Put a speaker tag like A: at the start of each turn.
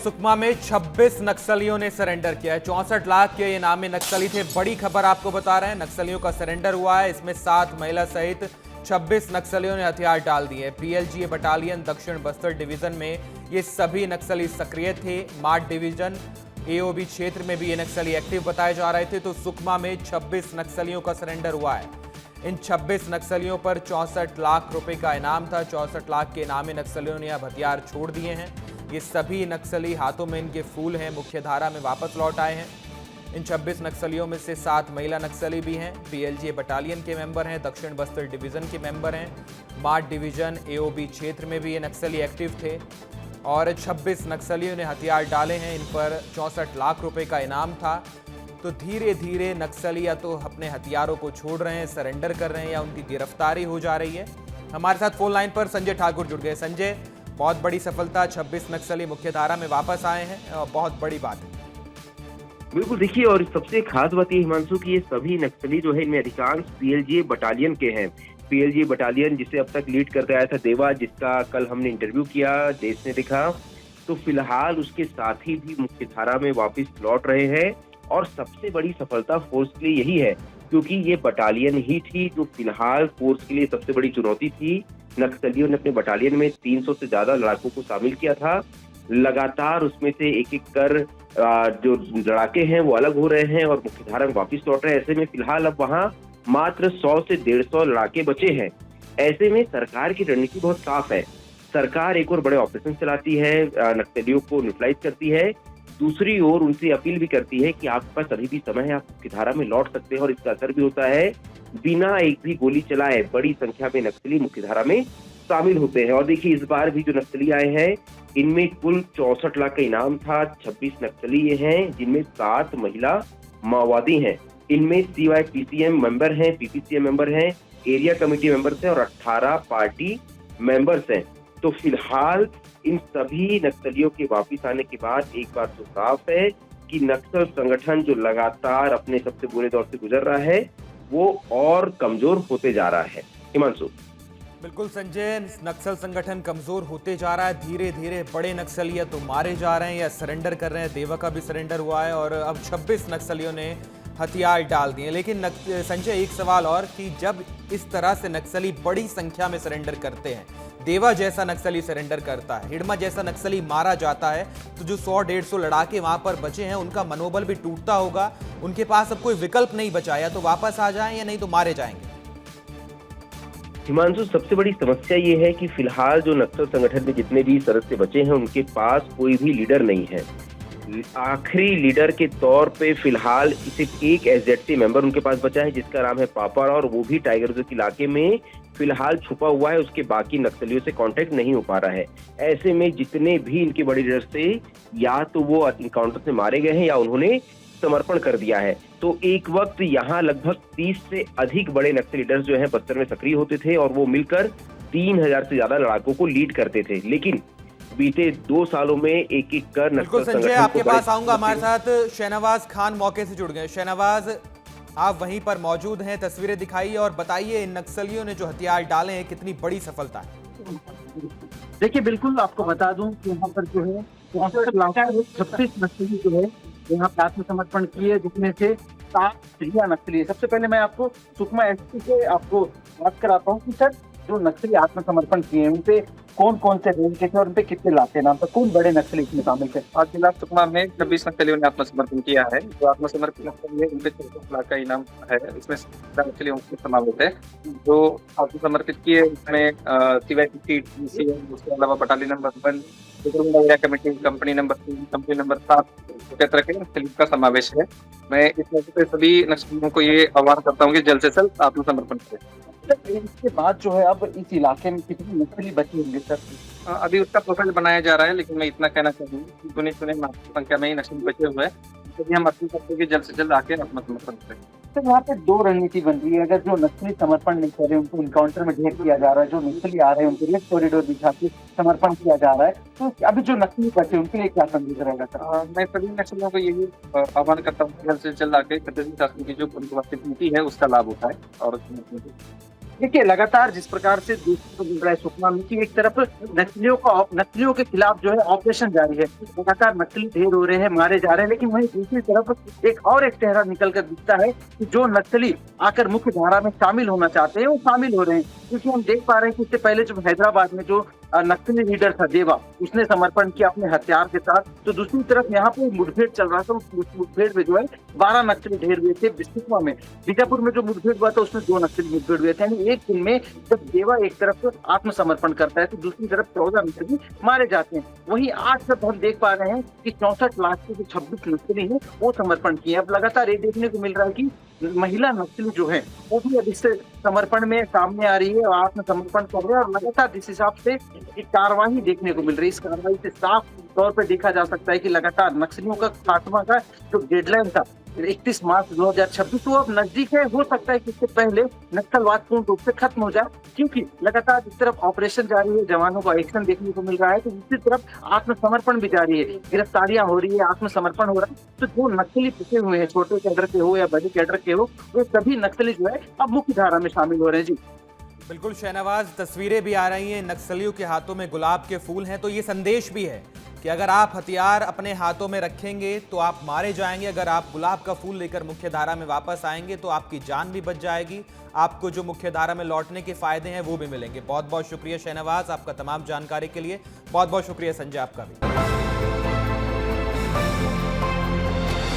A: सुकमा में 26 नक्सलियों ने सरेंडर किया है। 64 लाख के इनामी नक्सली थे। बड़ी खबर आपको बता रहे हैं, नक्सलियों का सरेंडर हुआ है। इसमें 7 महिला सहित 26 नक्सलियों ने हथियार डाल दिए। पीएलजीए बटालियन दक्षिण बस्तर डिवीजन में ये सभी नक्सली सक्रिय थे। माट डिवीजन एओबी क्षेत्र में भी ये नक्सली एक्टिव बताए जा रहे थे। तो सुकमा में 26 नक्सलियों का सरेंडर हुआ है। इन 26 नक्सलियों पर 64 लाख रुपए का इनाम था। 64 लाख के इनामी नक्सलियों ने अब हथियार छोड़ दिए हैं। ये सभी नक्सली हाथों में इनके फूल हैं, मुख्य धारा में वापस लौट आए हैं। इन 26 नक्सलियों में से 7 महिला नक्सली भी हैं। पीएलजीए बटालियन के मेंबर हैं, दक्षिण बस्तर डिवीजन के मेंबर हैं। माट डिवीजन एओबी क्षेत्र में भी ये नक्सली एक्टिव थे और 26 नक्सलियों ने हथियार डाले हैं। इन पर 64 लाख रुपए का इनाम था। तो धीरे धीरे नक्सली या तो अपने हथियारों को छोड़ रहे हैं, सरेंडर कर रहे हैं, या उनकी गिरफ्तारी हो जा रही है। हमारे साथ फोन लाइन पर संजय ठाकुर जुड़ गए। संजय, बहुत बड़ी सफलता, 26 नक्सली मुख्य धारा में वापस आए हैं, बहुत बड़ी बात है।
B: बिल्कुल, देखिए, और सबसे खास बात ये हिमांशु की ये सभी नक्सली जो है इनमें अधिकांश पीएलजीए बटालियन के हैं। पीएलजीए बटालियन जिसे अब तक लीड करते आया था देवा, जिसका कल हमने इंटरव्यू किया, देश ने देखा, तो फिलहाल उसके साथी भी मुख्य धारा में वापस लौट रहे हैं। और सबसे बड़ी सफलता फोर्स के लिए यही है, क्योंकि ये बटालियन ही थी जो फिलहाल फोर्स के लिए सबसे बड़ी चुनौती थी। नक्सलियों ने अपने बटालियन में 300 से ज्यादा लड़ाकों को शामिल किया था। लगातार उसमें से एक एक कर जो लड़ाके हैं वो अलग हो रहे हैं और मुख्य धारा में वापस लौट रहे हैं। ऐसे में फिलहाल अब वहां मात्र 100 से 150 लड़ाके बचे हैं। ऐसे में सरकार की रणनीति बहुत साफ है। सरकार एक और बड़े ऑपरेशन चलाती है, नक्सलियों को न्यूट्रलाइज करती है, दूसरी ओर उनसे अपील भी करती है कि आपके पास अभी भी समय है, आप मुख्य धारा में लौट सकते हैं। और इसका असर भी होता है, बिना एक भी गोली चलाए बड़ी संख्या में नक्सली मुख्य धारा में शामिल होते हैं। और देखिए, इस बार भी जो नक्सली आए हैं इनमें कुल 64 लाख का इनाम था। 26 नक्सली ये हैं, जिनमें 7 महिला माओवादी हैं। इनमें CYPCM मेंबर हैं, PPCM मेंबर हैं, एरिया कमेटी मेंबर्स हैं और 18 पार्टी मेंबर्स हैं। तो फिलहाल इन सभी नक्सलियों के वापिस आने के बाद एक बात तो साफ है कि नक्सल संगठन जो लगातार अपने सबसे बुरे दौर से गुजर रहा है वो और कमजोर होते जा रहा है। हिमांशु।
A: बिल्कुल संजय, नक्सल संगठन कमजोर होते जा रहा है। धीरे धीरे बड़े नक्सली तो मारे जा रहे हैं या सरेंडर कर रहे हैं। देवा का भी सरेंडर हुआ है और अब 26 नक्सलियों ने हथियार डाल दिए। लेकिन संजय, एक सवाल और कि जब इस तरह से नक्सली बड़ी संख्या में सरेंडर करते हैं, देवा जैसा नक्सली सरेंडर करता है, हिडमा जैसा नक्सली मारा जाता है, तो जो 100-150 लड़ाके वहां पर बचे हैं उनका मनोबल भी टूटता होगा। उनके पास अब कोई विकल्प नहीं बचा, या तो वापस आ जाएं या नहीं तो मारे जाएंगे।
B: हिमांशु, सबसे बड़ी समस्या ये है कि फिलहाल जो नक्सल संगठन में जितने भी सदस्य बचे हैं उनके पास कोई भी लीडर नहीं है। आखिरी लीडर के तौर पे फिलहाल सिर्फ एक एसजेडसी मेंबर उनके पास बचा है, जिसका नाम है पापा, और वो भी टाइगर रिजर्व इलाके में फिलहाल छुपा हुआ है। उसके बाकी नक्सलियों से कांटेक्ट नहीं हो पा रहा है। ऐसे में जितने भी इनके बड़े लीडर थे, या तो वो इनकाउंटर से मारे गए हैं या उन्होंने समर्पण कर दिया है। तो एक वक्त यहाँ लगभग 30 से अधिक बड़े नक्सल लीडर्स जो है बस्तर में सक्रिय होते थे और वो मिलकर 3000 से ज्यादा लड़ाकों को लीड करते थे। लेकिन बीते 2 सालों में एक एक कर
A: बिल्कुल संजय, आपके पास आऊंगा। हमारे साथ शहनवाज खान मौके से जुड़ गए। शहनवाज, आप वहीं पर मौजूद हैं, तस्वीरें दिखाइए और बताइए इन नक्सलियों ने जो हथियार डाले हैं कितनी बड़ी सफलता है।
C: देखिए, बिल्कुल आपको बता दूं कि यहाँ पर जो है 26 नक्सली जो है यहाँ पे आत्मसमर्पण किए, जिसमें से 7 महिला नक्सली है। सबसे पहले मैं आपको सुकमा एसपी से आपको बात कराता हूँ कि सर, जो नक्सली आत्मसमर्पण किए हैं उनपे कौन कौन से रेंज के थे और उनपे कितने लाते नाम पर कौन बड़े नक्सली इसमें शामिल थे।
D: आज जिला सुकमा में 26 नक्सलियों ने आत्मसमर्पण किया है। जो आत्मसमर्पण नक्सली है उनपे 64 लाख का इनाम है। इसमें नक्सलियों के समावेश है जो आत्मसमर्पित किए। इसमें CYPCM, उसके अलावा battalion number 1, area committee, company number 3, company number 7 तरह के नक्सलियों का समावेश है। मैं इस मौके पर सभी नक्सलियों को ये आह्वान करता हूँ कि जल्द से जल्द आत्मसमर्पण करें।
C: इसके बाद जो है अब इस इलाके में कितनी नक्सली बची होंगे सर?
D: अभी उसका प्रोफाइल बनाया जा रहा है, लेकिन मैं इतना कहना चाहूँगा कि चुने संख्या में ही नक्सली बचे हुए हैं, तो हम अपील करते हैं कि जल्द से जल्द आके आत्मसमर्पण करें।
C: तो यहाँ पे 2 रणनीति बन रही है। अगर जो नक्सली समर्पण नहीं कर रहे उनको इनकाउंटर में ढेर किया जा रहा है, जो नक्सली आ रहे हैं उनके लिए कॉरिडोर बिछा के समर्पण किया जा रहा है, तो अभी जो नक्सली बचे उनके लिए क्या संदेश रहेगा सर?
D: मैं सभी नक्सलियों को यही आह्वान करता हूँ जल्द से जल्द आके शासन की जो नीति है उसका लाभ उठाए और
C: देखिए लगातार जिस प्रकार से देखने को मिल रहा है सुकमा में कि एक तरफ नक्सलियों के खिलाफ जो है ऑपरेशन जारी है, लगातार नक्सली ढेर हो रहे हैं, मारे जा रहे हैं, लेकिन वहीं दूसरी तरफ एक चेहरा निकल कर दिखता है कि जो नक्सली आकर मुख्य धारा में शामिल होना चाहते हैं वो शामिल हो रहे हैं। क्योंकि हम देख पा रहे हैं कि इससे पहले जो हैदराबाद में जो नक्सली लीडर था देवा, उसने समर्पण किया अपने हथियार के साथ, तो दूसरी तरफ यहाँ पे मुठभेड़ चल रहा था। उस मुठभेड़ में जो है 12 नक्सली ढेर हुए थे। बिस्तिकवा में, बीजापुर में जो मुठभेड़ हुआ था उसमें 2 नक्सली मुठभेड़ हुए थे। यानी एक दिन में जब देवा एक तरफ आत्मसमर्पण करता है तो दूसरी तरफ 14 नक्सली मारे जाते हैं। वहीं आज जब हम देख पा रहे हैं कि 64 लाख के जो 26 नक्सली हैं वो समर्पण किए। अब लगातार ये देखने को मिल रहा है कि महिला नक्सली जो है वो भी अब इस समर्पण में सामने आ रही है और आत्मसमर्पण कर रहे हैं। और लगातार जिस हिसाब से एक कार्रवाई देखने को मिल रही है, इस कार्रवाई से साफ तौर पर देखा जा सकता है कि लगातार नक्सलियों का खात्मा का जो डेडलाइन था 31 मार्च 2026 वो अब नजदीक है। हो सकता है कि इससे पहले नक्सलवाद पूर्ण रूप से खत्म हो जाए, क्योंकि लगातार इस तरफ ऑपरेशन जारी है, जवानों का एक्शन देखने को मिल रहा है, तो दूसरी तरफ आत्मसमर्पण भी जारी है, गिरफ्तारियां हो रही है, आत्मसमर्पण हो रहा है। तो जो नक्सली पिछे हुए हैं, छोटे कैडर के हो या बड़े कैडर के हो, वो सभी नक्सली जो है अब मुख्य धारा में शामिल हो रहे हैं। जी
A: बिल्कुल शहनवाज, तस्वीरें भी आ रही हैं, नक्सलियों के हाथों में गुलाब के फूल हैं, तो ये संदेश भी है कि अगर आप हथियार अपने हाथों में रखेंगे तो आप मारे जाएंगे, अगर आप गुलाब का फूल लेकर मुख्य धारा में वापस आएंगे तो आपकी जान भी बच जाएगी, आपको जो मुख्य धारा में लौटने के फायदे हैं वो भी मिलेंगे। बहुत बहुत शुक्रिया शहनवाज आपका तमाम जानकारी के लिए। बहुत बहुत शुक्रिया संजय आपका भी।